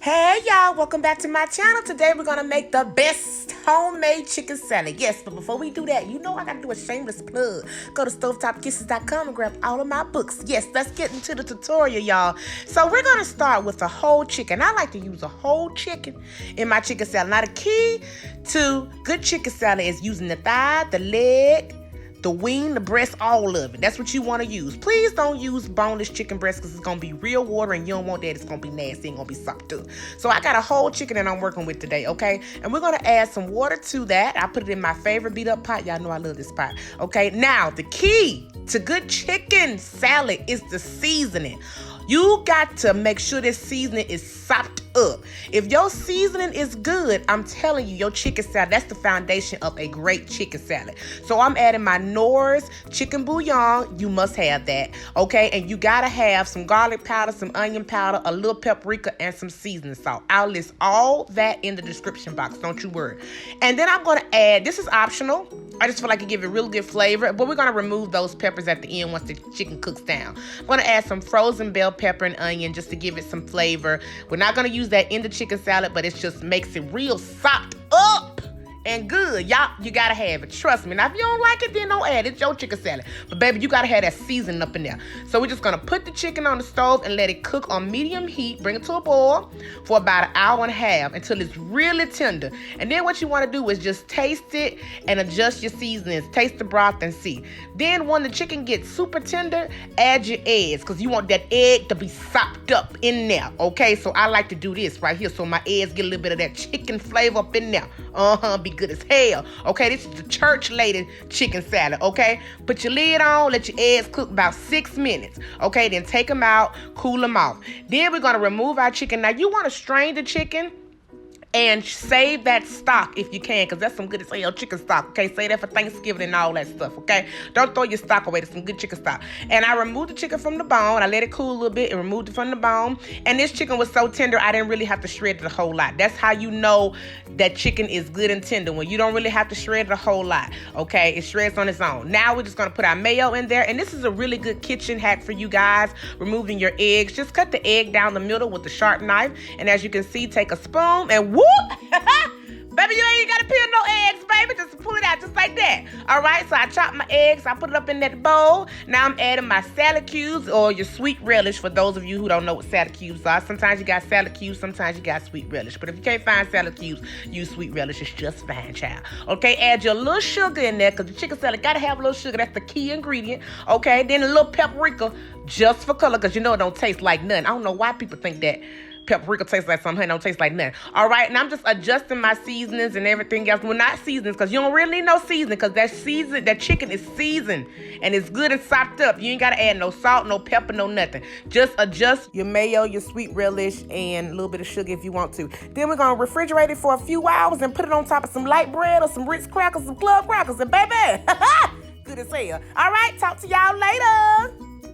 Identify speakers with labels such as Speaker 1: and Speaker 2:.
Speaker 1: Hey y'all, welcome back to my channel. Today we're gonna make the best homemade chicken salad. Yes, but before we do that, you know I gotta do a shameless plug. Go to stovetopkisses.com and grab all of my books. Yes, let's get into the tutorial, y'all. So we're gonna start with a whole chicken. I like to use a whole chicken in my chicken salad. Now the key to good chicken salad is using the thigh, the leg, the wing, the breast, all of it. That's what you want to use. Please don't use boneless chicken breast because it's going to be real water and you don't want that. It's going to be nasty and going to be soft too. So I got a whole chicken that I'm working with today, okay? And we're going to add some water to that. I put it in my favorite beat up pot. Y'all know I love this pot, okay? Now, the key to good chicken salad is the seasoning. You got to make sure this seasoning is sopped up. If your seasoning is good, I'm telling you, your chicken salad, that's the foundation of a great chicken salad. So I'm adding my Knorr's chicken bouillon. You must have that, okay? And you gotta have some garlic powder, some onion powder, a little paprika, and some seasoning salt. I'll list all that in the description box, don't you worry. And then I'm gonna add, this is optional. I just feel like it gives it really good flavor, but we're gonna remove those peppers at the end once the chicken cooks down. I'm gonna add some frozen bell pepper and onion just to give it some flavor. We're not gonna use that in the chicken salad, but it just makes it real sopped up and good. Y'all, you gotta have it. Trust me. Now, if you don't like it, then don't add it. It's your chicken salad. But baby, you gotta have that seasoning up in there. So we're just gonna put the chicken on the stove and let it cook on medium heat. Bring it to a boil for about an hour and a half until it's really tender. And then what you wanna do is just taste it and adjust your seasonings. Taste the broth and see. Then when the chicken gets super tender, add your eggs because you want that egg to be sopped up in there. Okay, so I like to do this right here so my eggs get a little bit of that chicken flavor up in there. Be good as hell. Okay, this is the church lady chicken salad. Okay, put your lid on, let your eggs cook about 6 minutes. Okay, then take them out, cool them off. Then we're gonna remove our chicken. Now you want to strain the chicken and save that stock if you can, because that's some good as hell chicken stock, okay? Save that for Thanksgiving and all that stuff, okay? Don't throw your stock away. That's some good chicken stock. And I removed the chicken from the bone. I let it cool a little bit and removed it from the bone. And this chicken was so tender, I didn't really have to shred it a whole lot. That's how you know that chicken is good and tender, when you don't really have to shred it a whole lot, okay? It shreds on its own. Now we're just gonna put our mayo in there, and this is a really good kitchen hack for you guys, removing your eggs. Just cut the egg down the middle with a sharp knife, and as you can see, take a spoon and whoop! Baby, you ain't gotta peel no eggs, baby. Just pull it out just like that. All right, so I chopped my eggs. I put it up in that bowl. Now I'm adding my salad cubes or your sweet relish for those of you who don't know what salad cubes are. Sometimes you got salad cubes, sometimes you got sweet relish. But if you can't find salad cubes, use sweet relish. It's just fine, child. Okay, add your little sugar in there because the chicken salad gotta have a little sugar. That's the key ingredient. Okay, then a little paprika just for color because you know it don't taste like nothing. I don't know why people think that paprika tastes like something, don't taste like nothing. All right, and I'm just adjusting my seasonings and everything else. Well, not seasonings, because you don't really need no seasoning, because that chicken is seasoned and it's good and sopped up. You ain't gotta add no salt, no pepper, no nothing. Just adjust your mayo, your sweet relish, and a little bit of sugar if you want to. Then we're gonna refrigerate it for a few hours and put it on top of some light bread or some Ritz crackers, some club crackers, and baby, good as hell. All right, talk to y'all later.